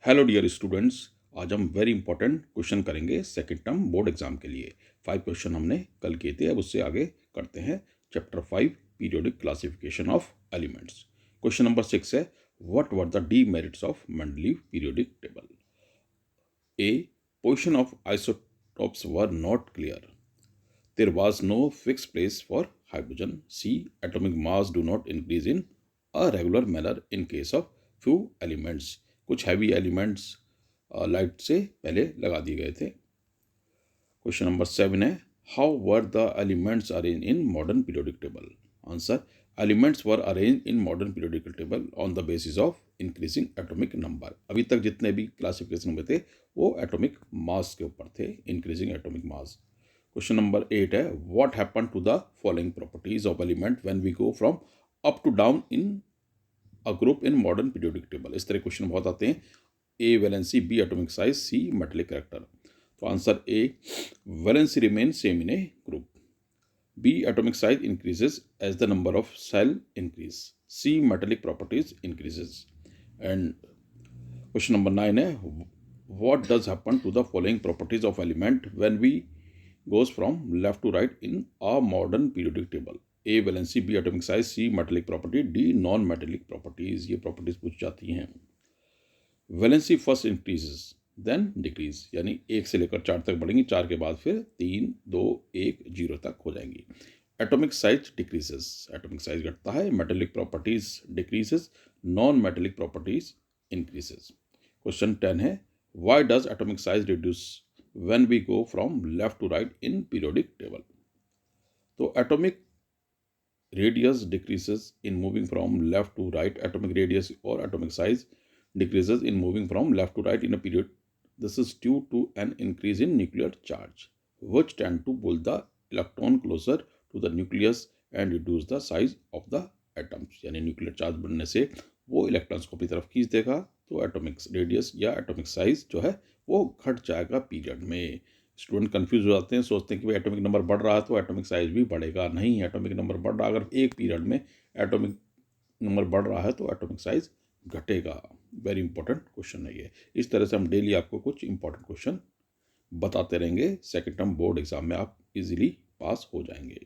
Hello dear students, आज हम very important question करेंगे सेकंड टर्म बोर्ड एग्जाम के लिए। 5 क्वेश्चन हमने कल किए थे, अब उससे आगे करते हैं। Chapter 5 periodic classification of elements. Question number 6 है, what were the demerits of Mendeleev periodic table? A, position of isotopes were not clear. There was no fixed place for hydrogen. C. Atomic mass do not increase in a regular manner in case of few elements. कुछ heavy elements light से पहले लगा दिए गए थे। Question number 7 है, how were the elements arrange in modern periodic table? Answer, elements were arrange in modern periodic table on the basis of increasing atomic number. अभी तक जितने भी क्लासिफिकेशन में थे वो एटॉमिक मास के ऊपर थे, increasing atomic mass. Question number 8 है, what happen to the following properties of element when we go from up to down in a group in modern periodic table? इस तरह क्वेश्चन बहुत आते हैं। A valency, B atomic size, C metallic character. तो answer A, valency remain same in a group. B, atomic size increases as the number of shell increase. C, metallic properties increases. And question number 9 है, what does happen to the following properties of element when we goes from left to right in a modern periodic table? A valency, B atomic size, C metallic property, D non metallic properties। ये properties पूछ जाती हैं। Valency first increases then decrease, यानी 1 से लेकर 4 तक बढ़ेंगी, 4 के बाद फिर 3, 2, 1, 0 तक हो जाएंगी। Atomic size decreases, atomic size घटता है। Metallic properties decreases, non metallic properties increases. Question 10 है, why does atomic size reduce when we go from left to right in periodic table? तो atomic radius decreases in moving from left to right. Atomic radius or atomic size decreases in moving from left to right in a period. This is due to an increase in nuclear charge, which tend to pull the electron closer to the nucleus and reduce the size of the atoms. यानी nuclear charge बढ़ने से वो electrons को अपनी तरफ खींच देगा, तो एटॉमिक रेडियस या एटॉमिक साइज जो है वो घट जाएगा पीरियड में। स्टूडेंट कंफ्यूज हो जाते हैं, सोचते हैं कि भाई एटॉमिक नंबर बढ़ रहा है तो एटॉमिक साइज भी बढ़ेगा। नहीं, एटॉमिक नंबर बढ़ रहा है, अगर एक पीरियड में एटॉमिक नंबर बढ़ रहा है तो एटॉमिक साइज घटेगा। वेरी इंपॉर्टेंट क्वेश्चन है ये। इस तरह से हम डेली आपको कुछ इंपॉर्टेंट क्वेश्चन बताते रहेंगे। सेकेंड टर्म बोर्ड एग्जाम में आप इजीली पास हो जाएंगे।